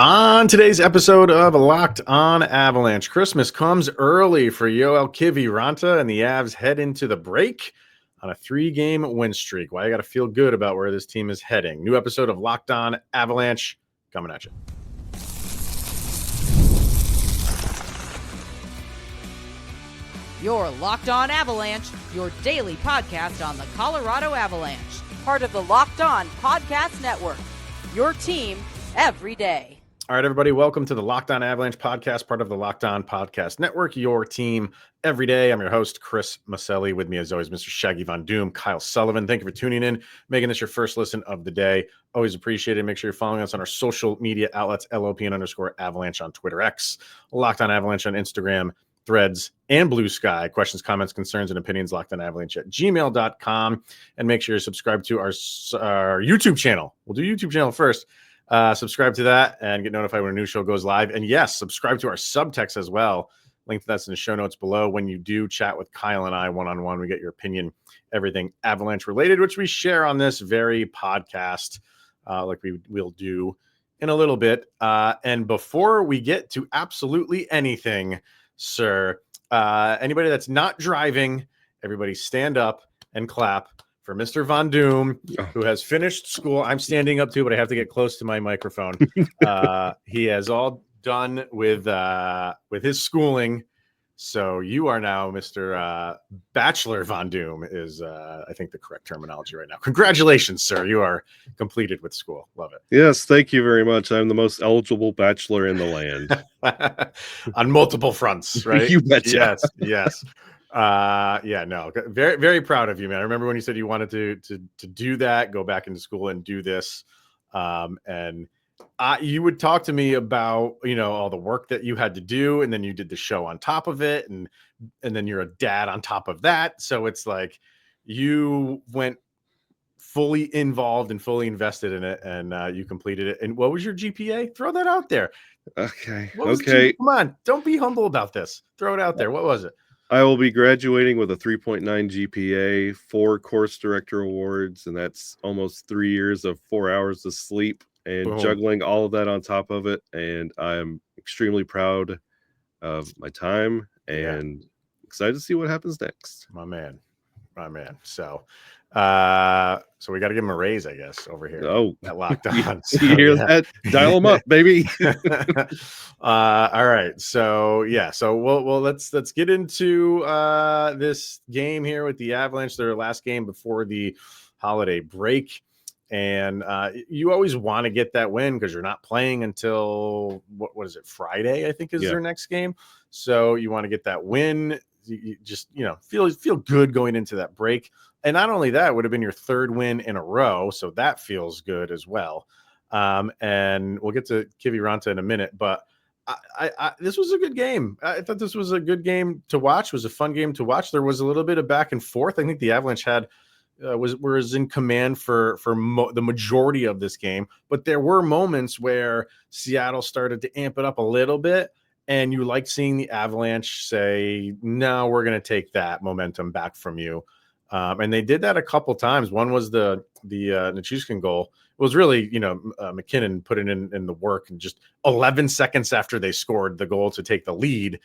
On today's episode of Locked On Avalanche, Christmas comes early for Joel Kiviranta, and the Avs head into the break on a 3-game win streak. Well, I got to feel good about where this team is heading. New episode of Locked On Avalanche coming at you. You're Locked On Avalanche, your daily podcast on the Colorado Avalanche, part of the Locked On Podcast Network, your team every day. All right, everybody, welcome to the Locked On Avalanche podcast, part of the Locked On Podcast Network, your team every day. I'm your host, Chris Maselli. With me, as always, Mr. Shaggy Von Doom, Kyle Sullivan. Thank you for tuning in, making this your first listen of the day. Always appreciate it. Make sure you're following us on our social media outlets, LOPN_Avalanche on Twitter X, Locked On Avalanche on Instagram, Threads, and Blue Sky. Questions, comments, concerns, and opinions, lockedonavalanche@gmail.com. And make sure you subscribe to our YouTube channel. We'll do YouTube channel first. Subscribe to that and get notified when a new show goes live. And yes, subscribe to our subtext as well. Link to that's in the show notes below. When you do chat with Kyle and I one-on-one, we get your opinion, everything Avalanche related, which we share on this very podcast, like we'll do in a little bit. And before we get to absolutely anything, sir, anybody that's not driving, everybody stand up and clap for Mr. Von Doom, who has finished school. I'm standing up too, but I have to get close to my microphone. He has all done with his schooling. So you are now Mr. Bachelor Von Doom is, I think, the correct terminology right now. Congratulations, sir. You are completed with school. Love it. Yes, thank you very much. I'm the most eligible bachelor in the land. On multiple fronts, right? You betcha. Yes. No, very, very proud of you, man. I remember when you said you wanted to do that, go back into school and do this. And you would talk to me about, all the work that you had to do, and then you did the show on top of it. And then you're a dad on top of that. So it's like you went fully involved and fully invested in it, and you completed it. And what was your GPA? Throw that out there. Okay. Come on. Don't be humble about this. Throw it out there. What was it? I will be graduating with a 3.9 GPA, 4 course director awards, and that's almost 3 years of 4 hours of sleep and juggling all of that on top of it. And I'm extremely proud of my time and excited to see what happens next. My man. So we got to give him a raise, I guess, over here. Oh, at Locked On. So, you hear that? Dial him up, baby. All right. So let's get into this game here with the Avalanche. Their last game before the holiday break. And you always want to get that win because you're not playing until what is it? Friday, I think, is their next game. So you want to get that win. You just feel good going into that break. And not only that, it would have been your third win in a row, so that feels good as well. And we'll get to Kiviranta in a minute, but I this was a good game. I thought this was a good game to watch. It was a fun game to watch. There was a little bit of back and forth. I think the Avalanche was in command for the majority of this game, but there were moments where Seattle started to amp it up a little bit. And you like seeing the Avalanche say, no, we're going to take that momentum back from you. And they did that a couple times. One was the Nichushkin goal. It was really, McKinnon put it in the work, and just 11 seconds after they scored the goal to take the lead,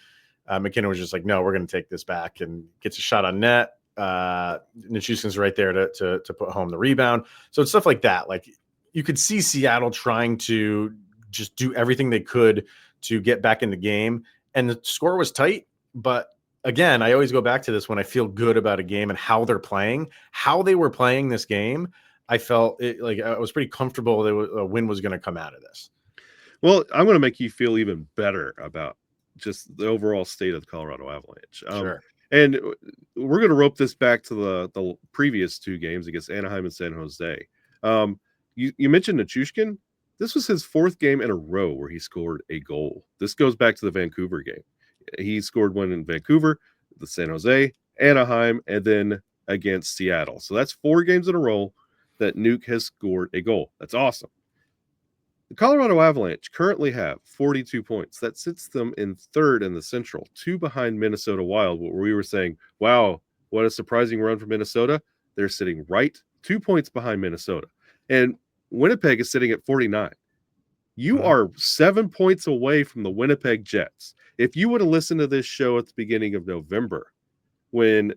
McKinnon was just like, no, we're going to take this back, and gets a shot on net. Nichushkin's right there to put home the rebound. So it's stuff like that. Like, you could see Seattle trying to just do everything they could to get back in the game, and the score was tight. But again, I always go back to this when I feel good about a game and how they're playing, how they were playing this game. I felt like I was pretty comfortable that a win was going to come out of this. Well, I'm going to make you feel even better about just the overall state of the Colorado Avalanche. Sure. And we're going to rope this back to the previous 2 games against Anaheim and San Jose. You mentioned Nichushkin. This was his 4th game in a row where he scored a goal. This goes back to the Vancouver game. He scored one in Vancouver, the San Jose, Anaheim, and then against Seattle. So that's 4 games in a row that Nuke has scored a goal. That's awesome. The Colorado Avalanche currently have 42 points. That sits them in 3rd in the Central, 2 behind Minnesota Wild, where we were saying, wow, what a surprising run for Minnesota. They're sitting right 2 points behind Minnesota. And Winnipeg is sitting at 49. You are 7 points away from the Winnipeg Jets. If you would have listened to this show at the beginning of November, when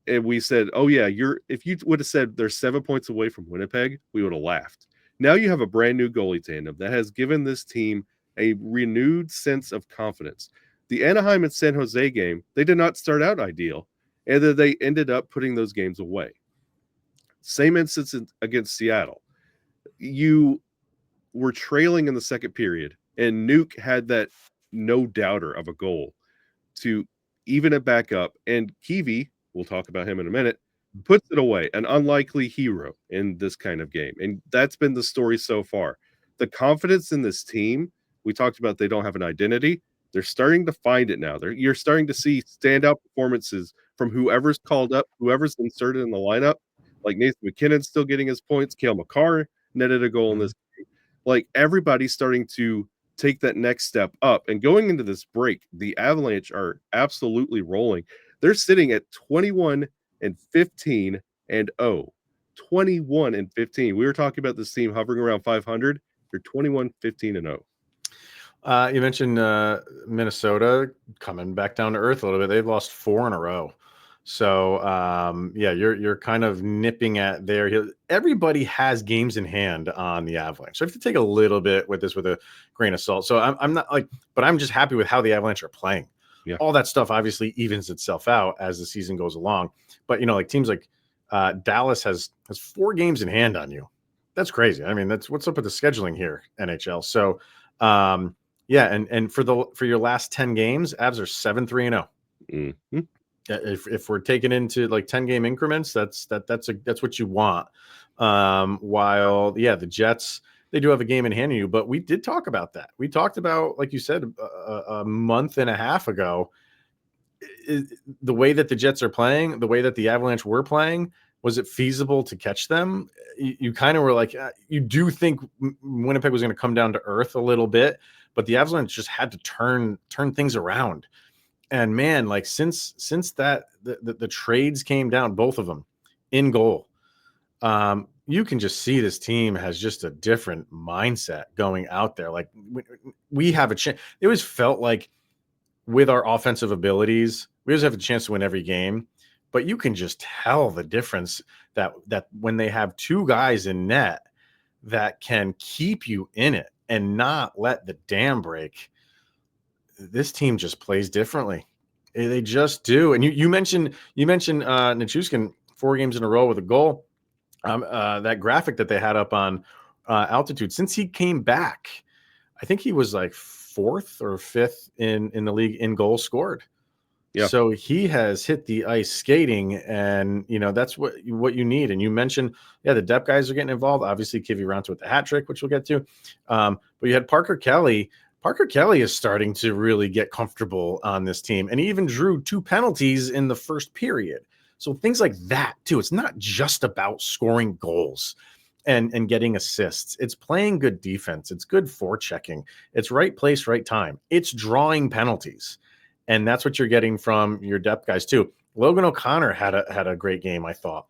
and we said, "Oh yeah, if you would have said they're 7 points away from Winnipeg," we would have laughed. Now you have a brand new goalie tandem that has given this team a renewed sense of confidence. The Anaheim and San Jose game, they did not start out ideal, and then they ended up putting those games away. Same instance against Seattle. You were trailing in the second period, and Nuke had that no doubter of a goal to even it back up. And Kiwi, we'll talk about him in a minute, puts it away, an unlikely hero in this kind of game. And that's been the story so far. The confidence in this team, we talked about they don't have an identity. They're starting to find it now. You're starting to see standout performances from whoever's called up, whoever's inserted in the lineup. Like Nathan McKinnon's still getting his points. Cale Makar netted a goal in this game. Like everybody's starting to take that next step up. And going into this break, the Avalanche are absolutely rolling. They're sitting at 21-15 and 0. 21-15. We were talking about this team hovering around 500. They're 21-15 and 0. You mentioned Minnesota coming back down to earth a little bit. They've lost 4 in a row. So you're kind of nipping at there. Everybody has games in hand on the Avalanche. So I have to take a little bit with this with a grain of salt. So I'm not but I'm just happy with how the Avalanche are playing. Yeah. All that stuff obviously evens itself out as the season goes along. But teams like Dallas has 4 games in hand on you. That's crazy. I mean, that's what's up with the scheduling here, NHL. So and for your last 10 games, Avs are 7-3 and 0. Mm-hmm. If we're taking into 10-game increments, that's what you want. While the Jets, they do have a game in hand on you, but we did talk about that. We talked about, like you said, a month and a half ago, the way that the Jets are playing, the way that the Avalanche were playing. Was it feasible to catch them? You kind of were like, you do think Winnipeg was going to come down to earth a little bit, but the Avalanche just had to turn things around. And man, since that the trades came down, both of them in goal, you can just see this team has just a different mindset going out there. Like we have a chance. It always felt like with our offensive abilities, we always have a chance to win every game. But you can just tell the difference that when they have 2 guys in net that can keep you in it and not let the dam break. This team just plays differently. They just do. And you mentioned Nichushkin 4 games in a row with a goal. That graphic that they had up on Altitude, since he came back, I think he was like 4th or 5th in the league in goals scored. Yeah. So he has hit the ice skating, and that's what you need. And you mentioned, the depth guys are getting involved. Obviously, Kiviranta with the hat trick, which we'll get to. But you had Parker Kelly. Parker Kelly is starting to really get comfortable on this team, and he even drew 2 penalties in the first period. So things like that too. It's not just about scoring goals and getting assists. It's playing good defense. It's good forechecking. It's right place, right time. It's drawing penalties. And that's what you're getting from your depth guys too. Logan O'Connor had a great game, I thought,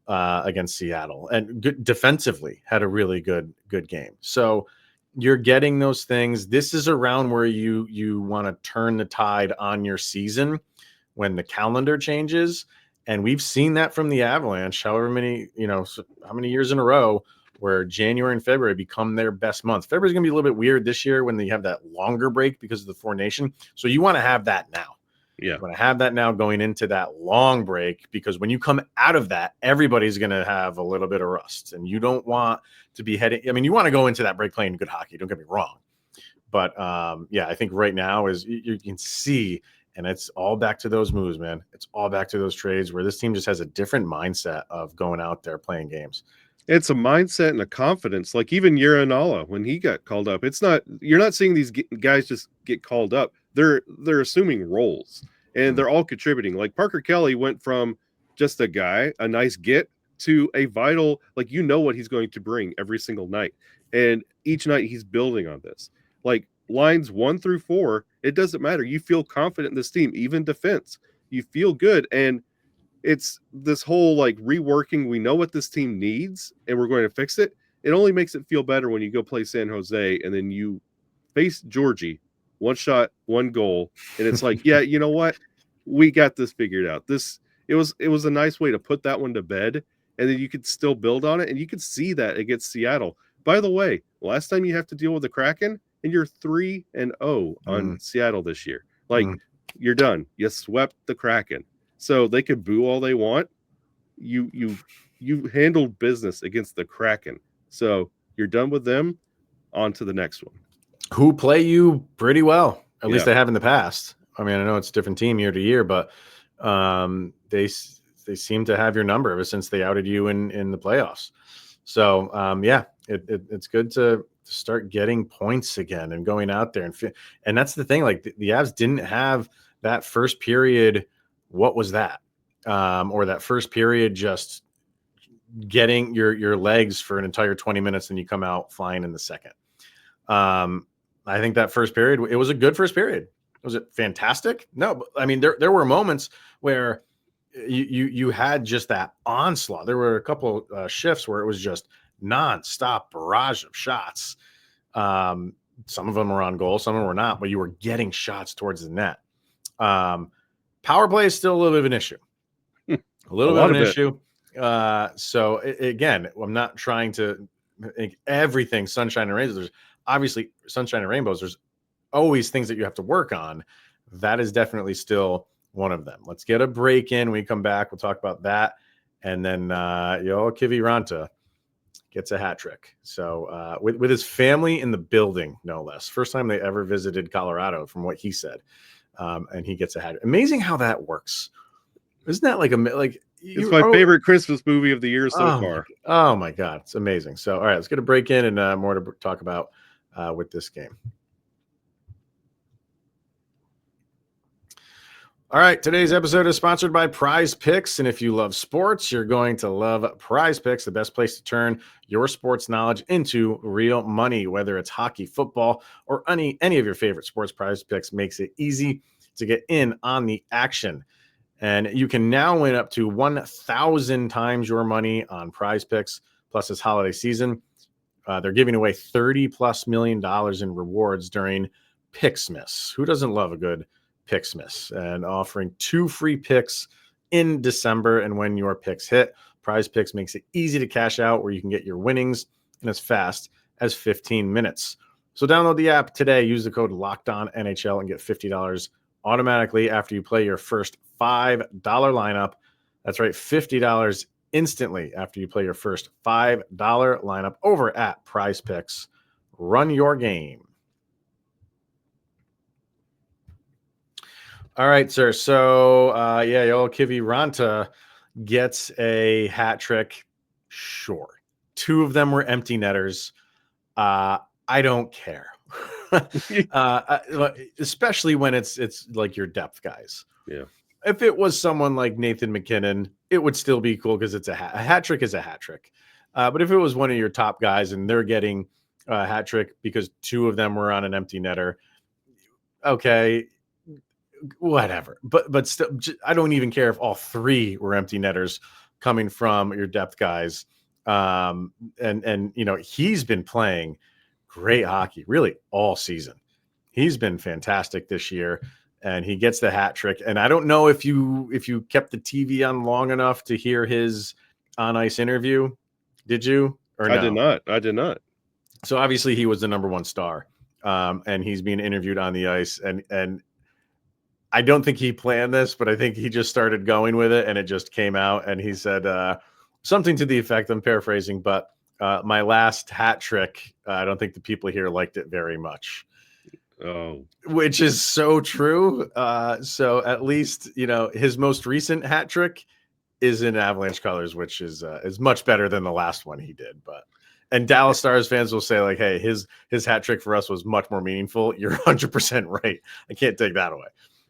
against Seattle, and good defensively had a really good game. So you're getting those things. This is around where you want to turn the tide on your season when the calendar changes, and we've seen that from the Avalanche. However many how many years in a row where January and February become their best months. February is going to be a little bit weird this year when they have that longer break because of the 4 Nation. So you want to have that now. Yeah. You want to have that now going into that long break, because when you come out of that, everybody's going to have a little bit of rust, and you don't want to be heading. I mean, you want to go into that break playing good hockey. Don't get me wrong. But I think right now is you can see, and it's all back to those moves, man. It's all back to those trades where this team just has a different mindset of going out there playing games. It's a mindset and a confidence. Like even Uranala, when he got called up, you're not seeing these guys just get called up. They're assuming roles, and they're all contributing. Like Parker Kelly went from just a guy, a nice get, to a vital, what he's going to bring every single night. And each night he's building on this. Like lines 1 through 4, it doesn't matter. You feel confident in this team, even defense. You feel good. And it's this whole reworking. We know what this team needs, and we're going to fix it. it only makes it feel better when you go play San Jose and then you face Georgie, one shot, one goal, and it's like, yeah, you know what? We got this figured out. It was a nice way to put that one to bed, and then you could still build on it, and you could see that against Seattle. By the way, last time you have to deal with the Kraken, and you're 3-0 on Seattle this year. Like, you're done. You swept the Kraken. So they could boo all they want. You handled business against the Kraken. So you're done with them. On to the next one. Who play you pretty well. At least they have in the past. I mean, I know it's a different team year to year, but they seem to have your number ever since they outed you in the playoffs. So it's good to start getting points again and going out there and that's the thing. Like the Avs didn't have that first period. What was that? Or that first period just getting your legs for an entire 20 minutes and you come out flying in the second. I think that first period, it was a good first period. Was it fantastic? No, but I mean, there were moments where you had just that onslaught. There were a couple shifts where it was just nonstop barrage of shots. Some of them were on goal, some of them were not, but you were getting shots towards the net. Power play is still a little bit of an issue. A little bit of an issue. So again, I'm not trying to make everything sunshine and rainbows. There's obviously sunshine and rainbows. There's always things that you have to work on. That is definitely still one of them. Let's get a break in. When we come back, we'll talk about that. And then Joel Kiviranta gets a hat trick. So with his family in the building, no less. First time they ever visited Colorado, from what he said. And he gets a hat. Amazing how that works. Isn't that it's my favorite Christmas movie of the year so far. Oh my God. It's amazing. So, all right, let's get a break in and more to talk about with this game. All right, today's episode is sponsored by Prize Picks, and if you love sports, you're going to love Prize Picks, the best place to turn your sports knowledge into real money. Whether it's hockey, football, or any of your favorite sports, Prize Picks makes it easy to get in on the action. And you can now win up to 1,000 times your money on Prize Picks. Plus, this holiday season, they're giving away $30+ million in rewards during Picksmas. Who doesn't love a good Picksmas? And offering 2 free picks in December. And when your picks hit, Prize Picks makes it easy to cash out, where you can get your winnings in as fast as 15 minutes. So download the app today. Use the code LOCKEDONNHL and get $50 automatically after you play your first $5 lineup. That's right, $50 instantly after you play your first $5 lineup over at Prize Picks. Run your game. All right, sir. So, Joel Kiviranta gets a hat trick. Sure. 2 of them were empty netters. I don't care. Especially when it's like your depth guys. Yeah. If it was someone like Nathan McKinnon, it would still be cool because it's a hat trick is a hat trick. But if it was one of your top guys and they're getting a hat trick because 2 of them were on an empty netter, okay, whatever. But still, I don't even care if all 3 were empty netters coming from your depth guys. And you know, he's been playing great hockey really all season. He's been fantastic this year, and he gets the hat trick. And I don't know if you kept the TV on long enough to hear his on ice interview. Did you? Or no? I did not. So obviously he was the number 1 star, and he's being interviewed on the ice. And I don't think he planned this, but I think he just started going with it, and it just came out. And he said something to the effect, I'm paraphrasing, but my last hat trick, I don't think the people here liked it very much. Oh, which is so true. So at least, you know, his most recent hat trick is in Avalanche colors, which is much better than the last one he did. And Dallas Stars fans will say, like, hey, his hat trick for us was much more meaningful. You're 100% right. I can't take that away.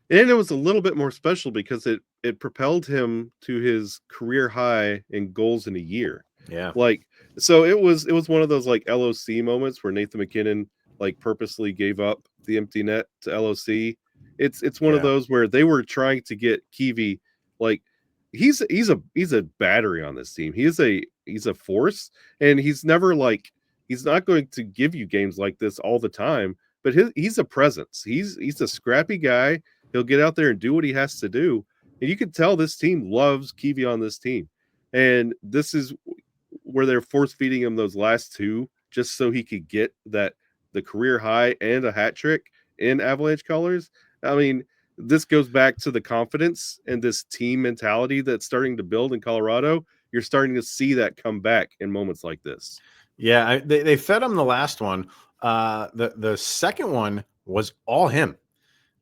And it was a little bit more special because it propelled him to his career high in goals in a year. Yeah. Like, so it was one of those like LOC moments where Nathan McKinnon like purposely gave up the empty net to LOC. It's one of those where they were trying to get Kiwi, like, he's a battery on this team. He's a force, and he's never like he's not going to give you games like this all the time, but he's a presence. He's a scrappy guy. He'll get out there and do what he has to do. And you can tell this team loves Kiwi on this team. And this is where they're force feeding him those last two just so he could get the career high and a hat trick in Avalanche colors. I mean, this goes back to the confidence and this team mentality that's starting to build in Colorado. You're starting to see that come back in moments like this. Yeah, they fed him the last one. The second one was all him.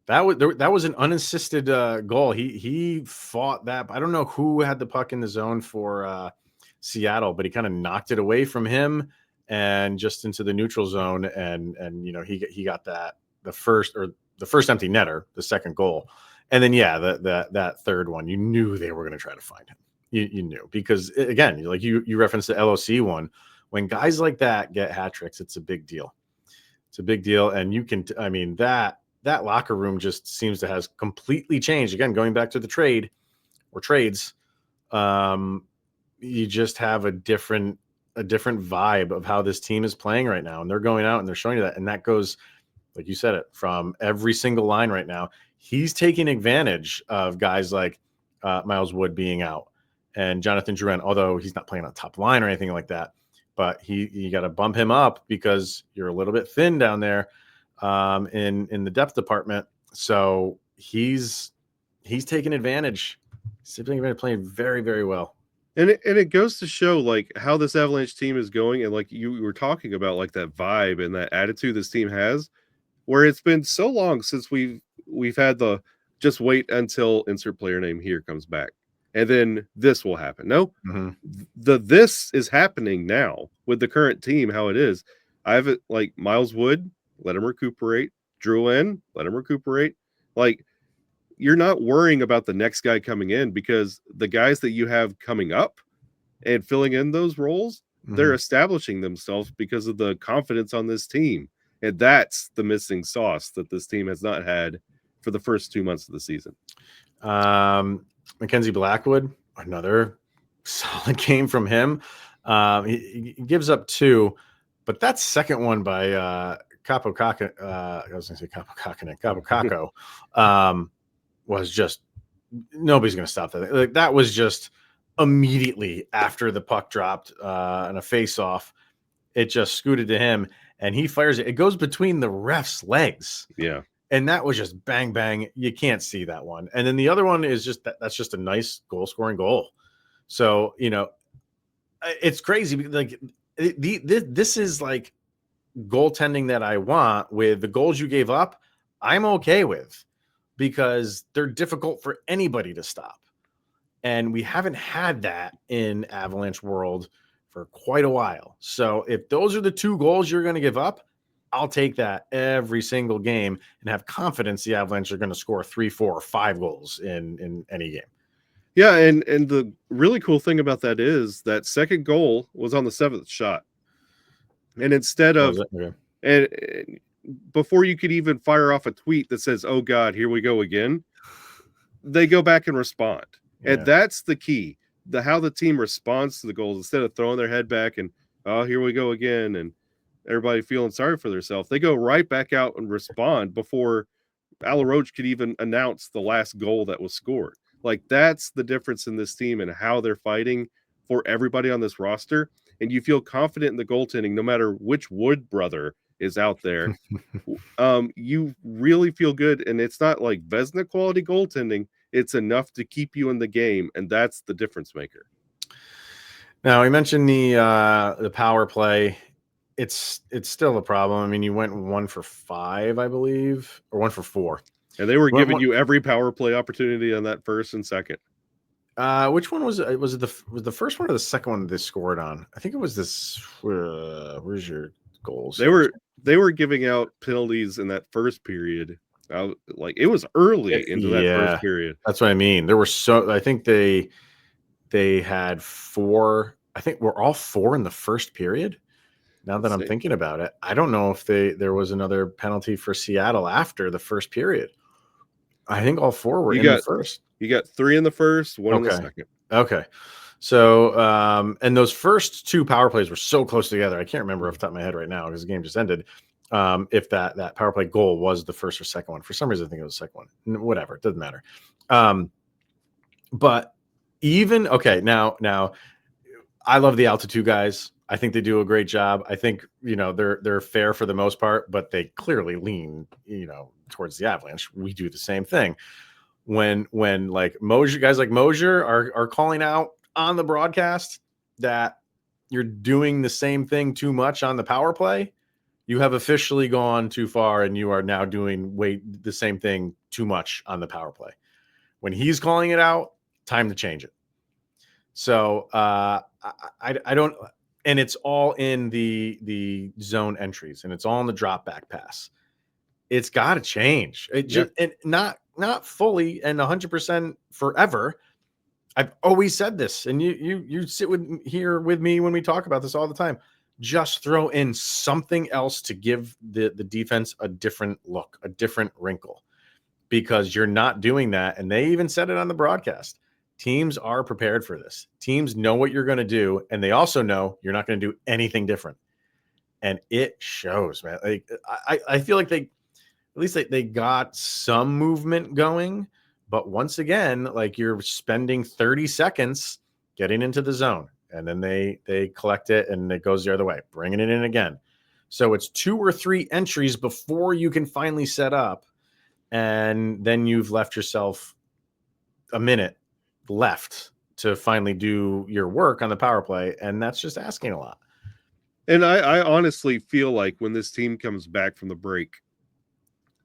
That was an unassisted goal. He fought that. I don't know who had the puck in the zone for Seattle, but he kind of knocked it away from him and just into the neutral zone. And he got the first empty netter, the second goal. And then that third one, you knew they were going to try to find him. You knew, because again, like you referenced the LOC one. When guys like that get hat tricks, it's a big deal. It's a big deal. And that locker room just seems to has completely changed. Again, going back to the trades, you just have a different vibe of how this team is playing right now. And they're going out and they're showing you that. And that goes, like you said, it from every single line right now. He's taking advantage of guys like Miles Wood being out and Jonathan Drouin, although he's not playing on top line or anything like that. But you got to bump him up because you're a little bit thin down there in the depth department. So he's taking advantage. He's playing very, very well. And it goes to show like how this Avalanche team is going, and like you were talking about, like that vibe and that attitude this team has, where it's been so long since we've had the just wait until insert player name here comes back, and then this will happen. No, this is happening now with the current team, how it is. I have it like Miles Wood, let him recuperate. Drouin, let him recuperate. Like, you're not worrying about the next guy coming in, because the guys that you have coming up and filling in those roles, they're establishing themselves because of the confidence on this team. And that's the missing sauce that this team has not had for the first 2 months of the season. Mackenzie Blackwood, another solid game from him. He gives up 2, but that second one by Capo Caco was just, nobody's going to stop that. Like, that was just immediately after the puck dropped and a face-off. It just scooted to him, and he fires it. It goes between the ref's legs. Yeah. And that was just bang, bang. You can't see that one. And then the other one is just that's just a nice goal-scoring goal. So, it's crazy. Like, this is like goaltending that I want. With the goals you gave up, I'm okay with, because they're difficult for anybody to stop. And we haven't had that in Avalanche world for quite a while. So if those are the 2 goals you're going to give up, I'll take that every single game and have confidence the Avalanche are going to score 3, 4, or 5 goals in any game. Yeah, and the really cool thing about that is that second goal was on the 7th shot. And instead of and before you could even fire off a tweet that says, "Oh God, here we go again," they go back and respond. Yeah. And that's the key. How the team responds to the goals, instead of throwing their head back and, "Oh, here we go again," and everybody feeling sorry for themselves. They go right back out and respond before Ala Roach could even announce the last goal that was scored. Like, that's the difference in this team and how they're fighting for everybody on this roster. And you feel confident in the goaltending, no matter which Wood brother is out there. You really feel good. And it's not like Vezina quality goaltending. It's enough to keep you in the game. And that's the difference maker. Now, we mentioned the power play. It's still a problem. I mean, you went 1 for 5, I believe, or 1 for 4. And they were giving you every power play opportunity on that first and second. Which one was it? Was it the first one or the second one they scored on? I think it was this. Where's your goals? They were giving out penalties in that first period. Like, it was early into that first period. That's what I mean. There were I think they had 4. I think we're all 4 in the first period. Now that I'm thinking about it, I don't know if there was another penalty for Seattle after the first period. I think all 4 were in the first. You got 3 in the first, 1 in the Okay. second. Okay. So, and those first 2 power plays were so close together. I can't remember off the top of my head right now because the game just ended. If that power play goal was the first or second one. For some reason, I think it was the second one. Whatever. It doesn't matter. But even, okay, now I love the altitude guys. I think they do a great job. I think, they're fair for the most part, but they clearly lean, towards the Avalanche. We do the same thing. When like Mosier, guys like Mosier are calling out on the broadcast that you're doing the same thing too much on the power play, you have officially gone too far and you are now doing the same thing too much on the power play. When he's calling it out, time to change it. So I don't, and it's all in the zone entries and it's all in the drop back pass. It's got to change. It just, and not fully and 100% forever. I've always said this, and you sit here with me when we talk about this all the time. Just throw in something else to give the defense a different look, a different wrinkle, because you're not doing that. And they even said it on the broadcast. Teams are prepared for this. Teams know what you're going to do, and they also know you're not going to do anything different. And it shows, man. Like I feel like they got some movement going, but once again, like you're spending 30 seconds getting into the zone, and then they collect it and it goes the other way, bringing it in again. So it's 2 or 3 entries before you can finally set up, and then you've left yourself a minute left to finally do your work on the power play, and that's just asking a lot. And I honestly feel like when this team comes back from the break,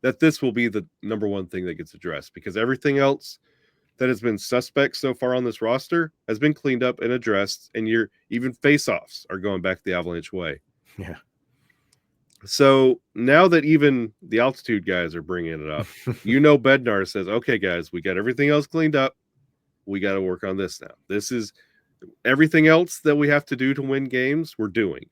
that this will be the number one thing that gets addressed, because everything else that has been suspect so far on this roster has been cleaned up and addressed, and even face-offs are going back the Avalanche way. Yeah. So now that even the altitude guys are bringing it up, Bednar says, okay, guys, we got everything else cleaned up. We got to work on this now. This is everything else that we have to do to win games, we're doing.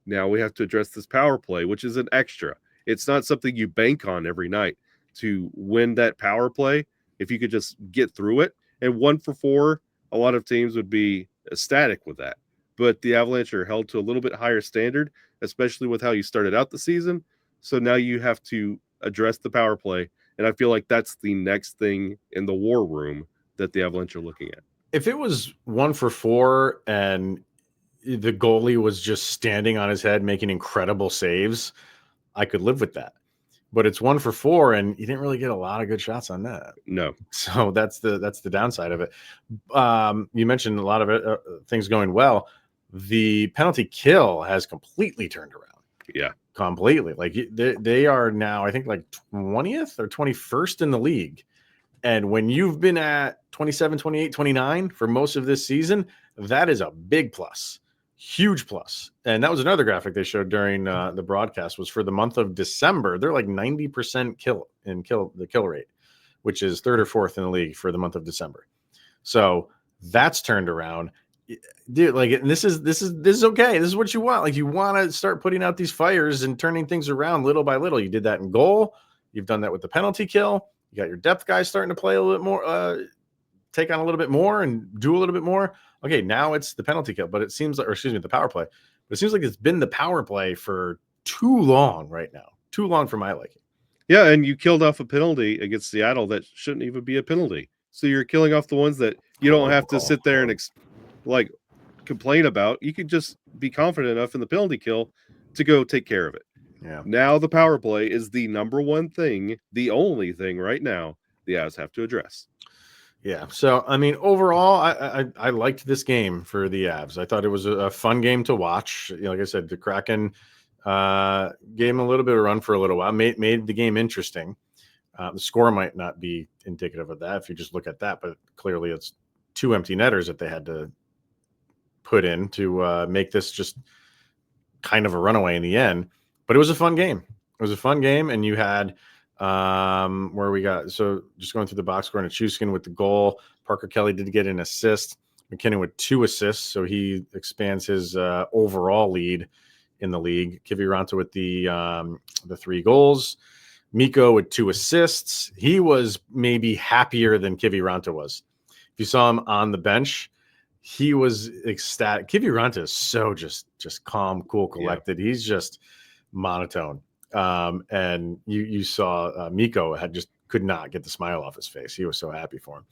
Now we have to address this power play, which is an extra. It's not something you bank on every night to win that power play. If you could just get through it, and 1 for 4, a lot of teams would be ecstatic with that. But the Avalanche are held to a little bit higher standard, especially with how you started out the season. So now you have to address the power play. And I feel like that's the next thing in the war room that the Avalanche are looking at. If it was 1 for 4 and the goalie was just standing on his head making incredible saves, I could live with that. But it's 1 for 4 and you didn't really get a lot of good shots on that. No. So that's the downside of it. You mentioned a lot of it, things going well. The penalty kill has completely turned around. Yeah. Completely. Like they are now, I think, like 20th or 21st in the league. And when you've been at 27, 28, 29 for most of this season, that is a big plus. Huge plus. And that was another graphic they showed during the broadcast, was for the month of December. They're like 90% the kill rate, which is 3rd or 4th in the league for the month of December. So that's turned around. Dude, like, and this is okay. This is what you want. Like, you want to start putting out these fires and turning things around little by little. You did that in goal. You've done that with the penalty kill. You got your depth guys starting to play a little bit more, take on a little bit more and do a little bit more. Okay, now it's the penalty kill, but it seems like, the power play. But it seems like it's been the power play for too long right now. Too long for my liking. Yeah, and you killed off a penalty against Seattle that shouldn't even be a penalty. So you're killing off the ones that you don't have to sit there and complain about. You can just be confident enough in the penalty kill to go take care of it. Yeah. Now the power play is the number one thing, the only thing right now the Avs have to address. Yeah. So, I mean, overall, I liked this game for the Avs. I thought it was a fun game to watch. Like I said, the Kraken gave him a little bit of a run for a little while, made the game interesting. The score might not be indicative of that if you just look at that, but clearly it's 2 empty netters that they had to put in to make this just kind of a runaway in the end. But it was a fun game. It was a fun game, and you had where we got, so just going through the box score, Nichushkin with the goal. Parker Kelly did get an assist. McKinnon with 2 assists, so he expands his overall lead in the league. Kiviranta with the 3 goals. Mikko with 2 assists. He was maybe happier than Kiviranta was. If you saw him on the bench, he was ecstatic. Kiviranta is so just calm, cool, collected. Yeah. He's just monotone. And you saw Mikko could not get the smile off his face. He was so happy for him.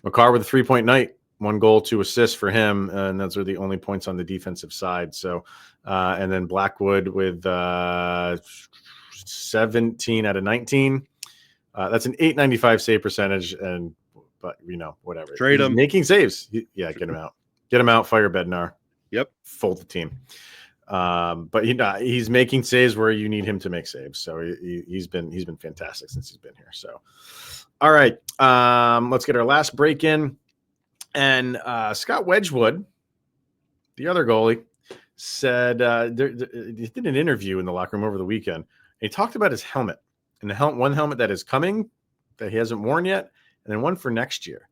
Makar with a 3-point night, 1 goal, 2 assists for him. And those are the only points on the defensive side. So, and then Blackwood with 17 out of 19. That's an .895 save percentage. But whatever. Trade him. Making saves. Get him out. Get him out. Fire Bednar. Yep. Fold the team. But he's making saves where you need him to make saves. So he's been fantastic since he's been here. So, all right, let's get our last break in. And Scott Wedgwood, the other goalie, said he did an interview in the locker room over the weekend. And he talked about his helmet and one helmet that is coming that he hasn't worn yet, and then one for next year.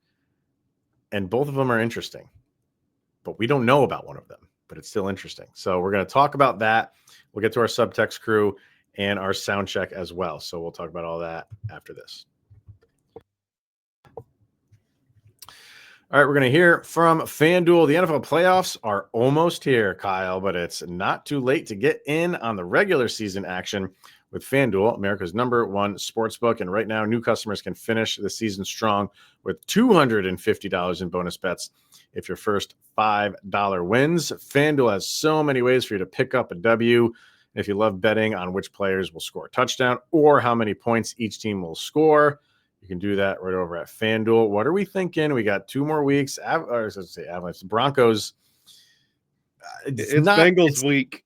And both of them are interesting, but we don't know about one of them. But it's still interesting. So we're going to talk about that. We'll get to our subtext crew and our sound check as well. So we'll talk about all that after this. All right, we're going to hear from FanDuel. The NFL playoffs are almost here, Kyle, but it's not too late to get in on the regular season action with FanDuel, America's #1 sportsbook. And right now, new customers can finish the season strong with $250 in bonus bets if your first $5 wins. FanDuel has so many ways for you to pick up a W. If you love betting on which players will score a touchdown or how many points each team will score, you can do that right over at FanDuel. What are we thinking? We got 2 more weeks. Avalanche, Broncos. It's Bengals week.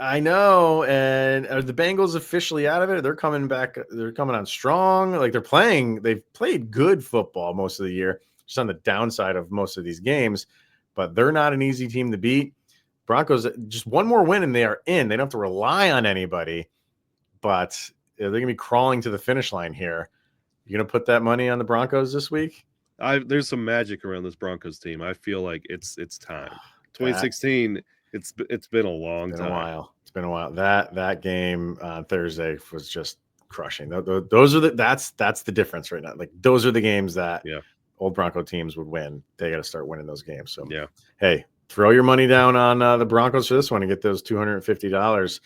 I know. And are the Bengals officially out of it? They're coming back. They're coming on strong. Like they've played good football most of the year, just on the downside of most of these games, but they're not an easy team to beat. Broncos, just 1 more win and they are in. They don't have to rely on anybody, but they're going to be crawling to the finish line here. You going to put that money on the Broncos this week? There's some magic around this Broncos team. I feel like it's time. 2016. It's been a long time. It's been a while. That game on Thursday was just crushing. Those are that's the difference right now. Like those are the games that old Bronco teams would win. They got to start winning those games. So hey, throw your money down on the Broncos for this one and get those $250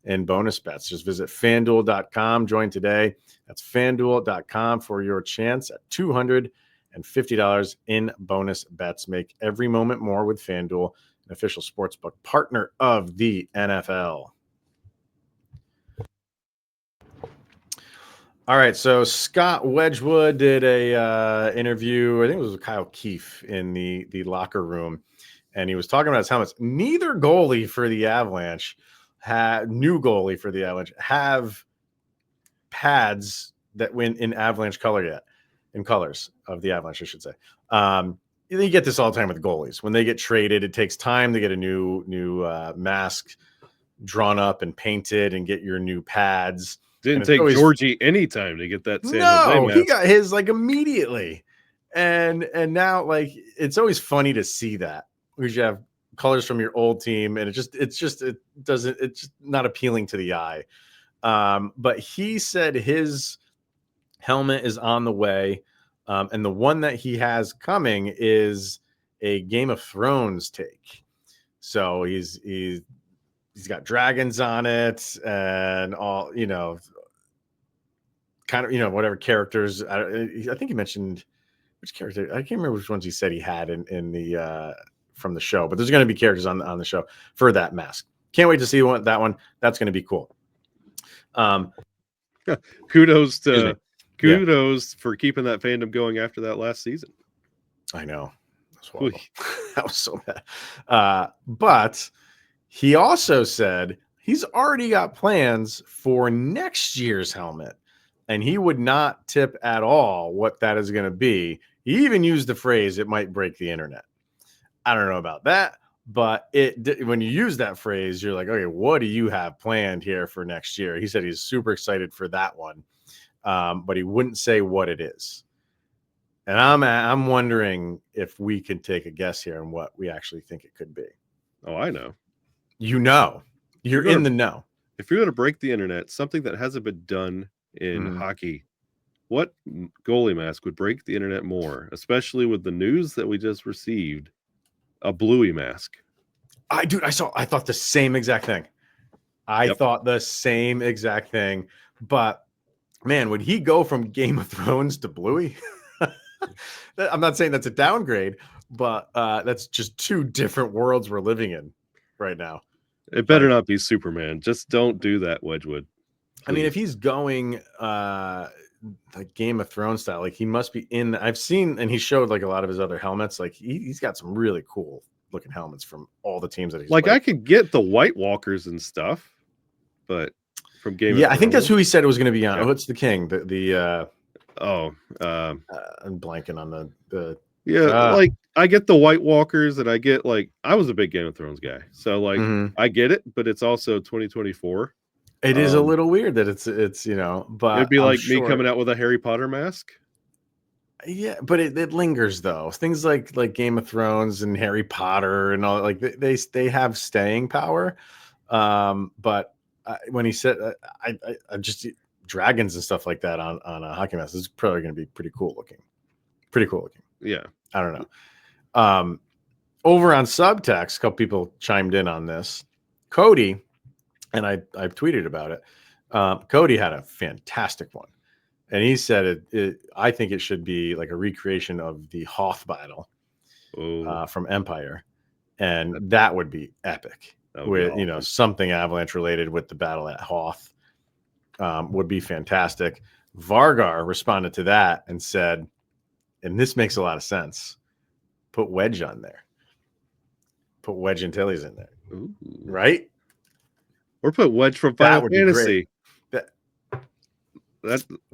in bonus bets. Just visit FanDuel.com. Join today. That's FanDuel.com for your chance at $250 in bonus bets. Make every moment more with FanDuel, an official sportsbook partner of the NFL. All right, so Scott Wedgwood did a interview, I think it was with Kyle Keefe in the locker room, and he was talking about his helmets. Neither goalie for the Avalanche, new goalie for the Avalanche, have pads that win in Avalanche color yet, in colors of the Avalanche, I should say. You get this all the time with goalies. When they get traded, it takes time to get a new mask drawn up and painted and get your new pads. Didn't take Georgie any time to get that. No, he got his like immediately, and now like it's always funny to see that because you have colors from your old team, and it's just not appealing to the eye. But he said his helmet is on the way. And the one that he has coming is a Game of Thrones take. So he's got dragons on it and all, kind of, whatever characters. I think he mentioned which character. I can't remember which ones he said he had in the from the show, but there's going to be characters on the show for that mask. Can't wait to see that one. That's going to be cool. Kudos for keeping that fandom going after that last season. I know. That was so bad. But he also said he's already got plans for next year's helmet, and he would not tip at all what that is going to be. He even used the phrase, "It might break the internet." I don't know about that, but when you use that phrase, you're like, okay, what do you have planned here for next year? He said he's super excited for that one. But he wouldn't say what it is. And I'm wondering if we can take a guess here on what we actually think it could be. Oh, I know. You're in the know. if you're going to break the internet, something that hasn't been done in hockey, what goalie mask would break the internet more, especially with the news that we just received? A bluey mask. I thought the same exact thing. I thought the same exact thing. But man, would he go from Game of Thrones to Bluey? I'm not saying that's a downgrade, but that's just two different worlds we're living in right now. It better not be Superman. Just don't do that, Wedgwood. Please. I mean, if he's going like Game of Thrones style, like he must be in. I've seen, and he showed like a lot of his other helmets. Like he's got some really cool looking helmets from all the teams that he's like. played. I could get the White Walkers and stuff, but from Game of Thrones, I think that's who he said it was going to be on. Yeah. Oh, it's the King. I'm blanking on the. Like I get the White Walkers, and I get like I was a big Game of Thrones guy, so like I get it, but it's also 2024. It is a little weird that it's but it'd be like me coming out with a Harry Potter mask. Yeah, but it lingers though. Things like Game of Thrones and Harry Potter and all, like they have staying power. But when he said I just dragons and stuff like that on a hockey mask is probably going to be pretty cool looking. Yeah, I don't know. Over on Subtext, a couple people chimed in on this. Cody, and I've tweeted about it. Cody had a fantastic one, and he said I think it should be like a recreation of the Hoth battle from Empire, and that would be epic. With awesome. Something Avalanche related with the battle at Hoth would be fantastic. Vargar responded to that and said, and this makes a lot of sense, put Wedge on there. Put Wedge Antilles in there. Ooh. Right? Or put Wedge from Final Fantasy. You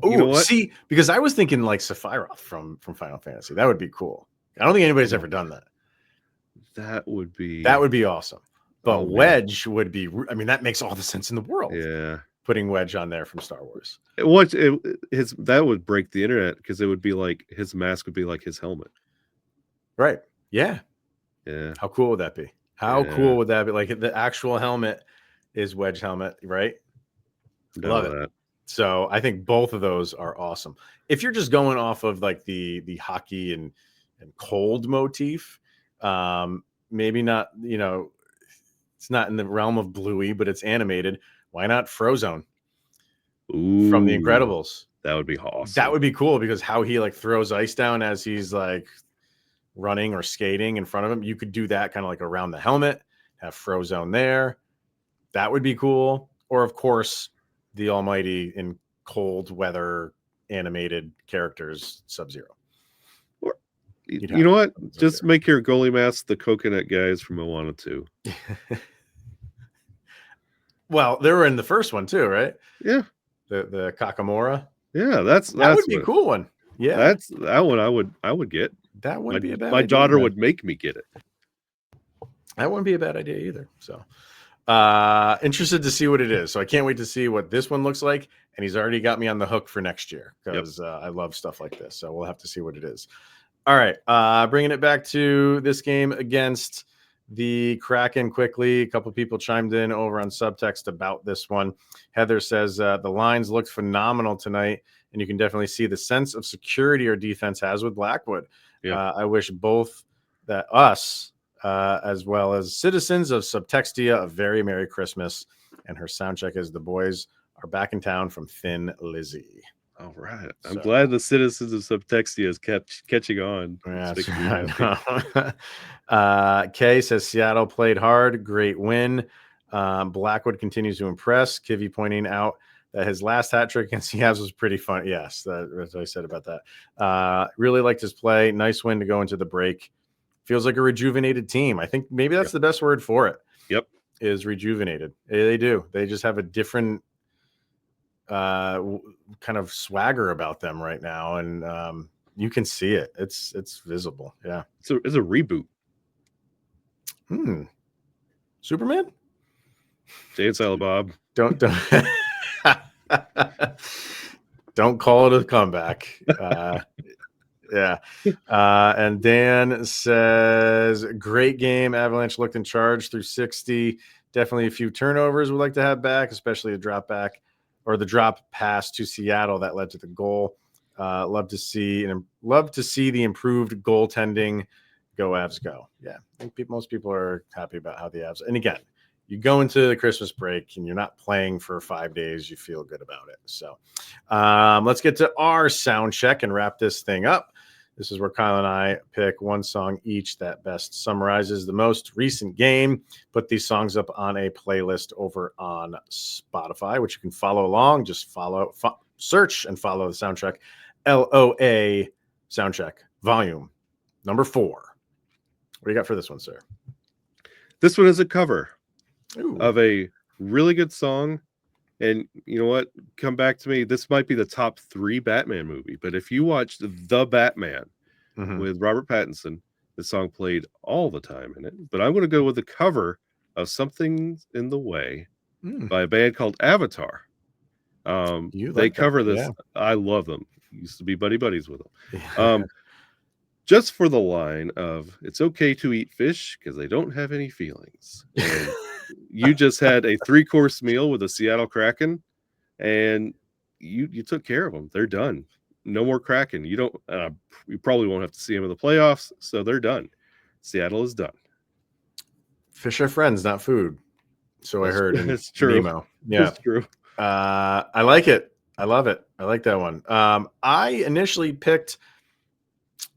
know what? See, because I was thinking like Sephiroth from Final Fantasy. That would be cool. I don't think anybody's ever done that. That would be awesome. But Wedge would be, I mean, that makes all the sense in the world. Yeah. Putting Wedge on there from Star Wars. That would break the internet because it would be like his mask would be like his helmet. Right. Yeah. Yeah. How cool would that be? How cool would that be? Like the actual helmet is Wedge helmet, right? Love it. So I think both of those are awesome. If you're just going off of like the hockey and cold motif, maybe not, it's not in the realm of Bluey, but it's animated. Why not Frozone from The Incredibles? That would be awesome. That would be cool because how he like throws ice down as he's like running or skating in front of him. You could do that kind of like around the helmet, have Frozone there. That would be cool. Or of course, the almighty in cold weather animated characters, Sub-Zero. You know what? Just make your goalie mask the coconut guys from Moana 2. Well, they were in the first one too, right? Yeah. The Kakamora. Yeah, that would be a cool one. Yeah. That's that one I would get. That wouldn't be a bad idea. My daughter would make me get it. That wouldn't be a bad idea either. So interested to see what it is. So I can't wait to see what this one looks like. And he's already got me on the hook for next year because I love stuff like this. So we'll have to see what it is. All right. Bringing it back to this game against the Kraken quickly. A couple of people chimed in over on Subtext about this one. Heather says the lines looked phenomenal tonight, and you can definitely see the sense of security our defense has with Blackwood. Yeah. I wish both us as well as citizens of Subtextia a very Merry Christmas. And her sound check is the boys are back in town from Thin Lizzy. All right. I'm glad the citizens of Subtextia is catching on. Yeah, right. Kay says Seattle played hard. Great win. Blackwood continues to impress. Kivy pointing out that his last hat trick against the Avs was pretty fun. Yes, that's what I said about that. Really liked his play. Nice win to go into the break. Feels like a rejuvenated team. I think maybe that's the best word for it. Yep. Is rejuvenated. They do. They just have a different kind of swagger about them right now, and you can see it. It's visible. Yeah. So it's a reboot. Superman? Jay and Silent Bob. Don't don't call it a comeback. Yeah. And Dan says, great game. Avalanche looked in charge through 60. Definitely a few turnovers we'd like to have back, especially the drop back or the drop pass to Seattle that led to the goal. Love to see the improved goaltending. Go Avs, go! Yeah, I think most people are happy about how the Avs. And again, you go into the Christmas break and you're not playing for 5 days. You feel good about it. So let's get to our sound check and wrap this thing up. This is where Kyle and I pick one song each that best summarizes the most recent game. Put these songs up on a playlist over on Spotify, which you can follow along. Just search and follow the soundtrack. LOA Soundcheck Volume number 4. What do you got for this one, sir? This one is a cover Ooh. of a really good song. And you know what? Come back to me. This might be the top 3 Batman movie. But if you watch The Batman with Robert Pattinson, the song played all the time in it. But I'm going to go with the cover of Something's in the Way by a band called Avatar. They cover this. Yeah. I love them. Used to be buddies with them. Yeah. Just for the line of "It's okay to eat fish because they don't have any feelings." And you just had a 3-course meal with a Seattle Kraken, and you took care of them. They're done. No more Kraken. You don't. You probably won't have to see them in the playoffs. So they're done. Seattle is done. Fish are friends, not food. So I heard. It's true. Nemo. Yeah, it's true. I like it. I love it. I like that one. I initially picked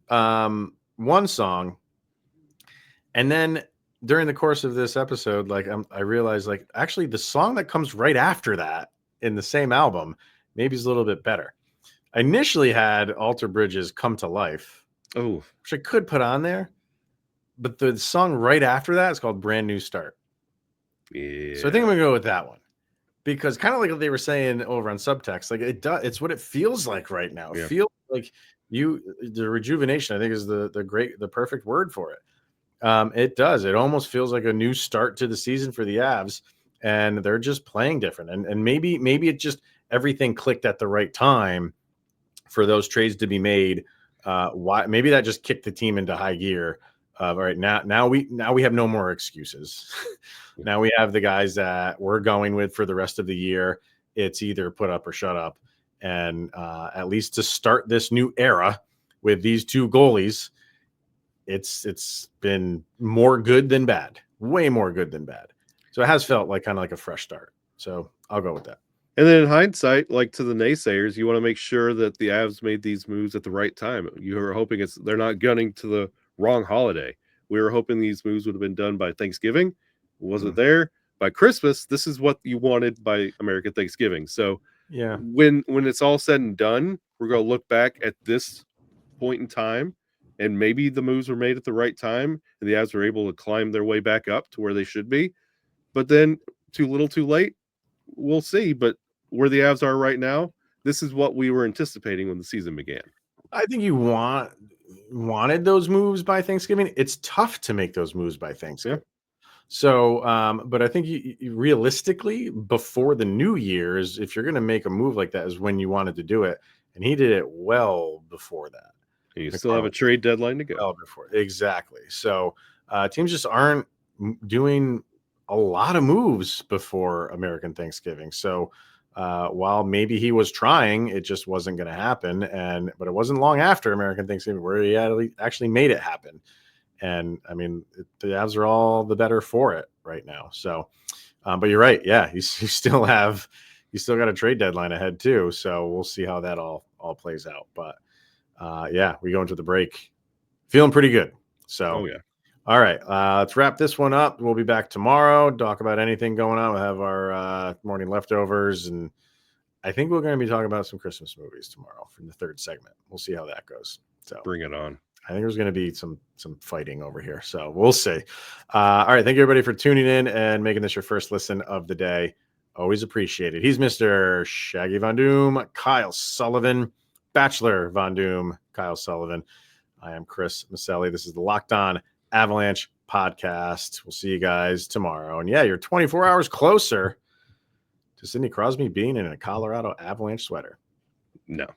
one song, and then during the course of this episode, I realized actually the song that comes right after that in the same album maybe is a little bit better. I initially had Alter Bridge's Come to Life, which I could put on there, but the song right after that is called Brand New Start. Yeah. So I think I'm gonna go with that one. Because kind of like what they were saying over on Subtext, it's what it feels like right now. It feels like the rejuvenation, I think, is the perfect word for it. It does. It almost feels like a new start to the season for the Avs, and they're just playing different. And maybe it just everything clicked at the right time for those trades to be made. Maybe that just kicked the team into high gear. All right, now we have no more excuses. Now we have the guys that we're going with for the rest of the year. It's either put up or shut up. And at least to start this new era with these 2 goalies, it's been more good than bad, way more good than bad. So it has felt kind of like a fresh start. So I'll go with that. And then in hindsight, to the naysayers, you want to make sure that the Avs made these moves at the right time. You were hoping they're not gunning to the wrong holiday. We were hoping these moves would have been done by Thanksgiving. Wasn't there. By Christmas, this is what you wanted by American Thanksgiving. So yeah, when it's all said and done, we're going to look back at this point in time, and maybe the moves were made at the right time, and the Avs were able to climb their way back up to where they should be. But then too little, too late. We'll see. But where the Avs are right now, this is what we were anticipating when the season began. I think you wanted those moves by Thanksgiving. It's tough to make those moves by Thanksgiving. Yeah. So, but I think you realistically, before the New Year's, if you're going to make a move like that, is when you wanted to do it. And he did it well before that. And you still have a trade deadline to go. Well before. Exactly. So teams just aren't doing a lot of moves before American Thanksgiving. So while maybe he was trying, it just wasn't going to happen. But it wasn't long after American Thanksgiving where he actually made it happen. And I mean, the Avs are all the better for it right now. So, but you're right. Yeah, you still got a trade deadline ahead too. So we'll see how that all plays out. But yeah, we go into the break feeling pretty good. So, all right, let's wrap this one up. We'll be back tomorrow. Talk about anything going on. We'll have our morning leftovers, and I think we're going to be talking about some Christmas movies tomorrow from the 3rd segment. We'll see how that goes. So bring it on. I think there's going to be some fighting over here. So we'll see. All right. Thank you, everybody, for tuning in and making this your first listen of the day. Always appreciate it. He's Mr. Shaggy Von Doom, Kyle Sullivan, Bachelor Von Doom, Kyle Sullivan. I am Chris Maselli. This is the Locked On Avalanche podcast. We'll see you guys tomorrow. And yeah, you're 24 hours closer to Sidney Crosby being in a Colorado Avalanche sweater. No.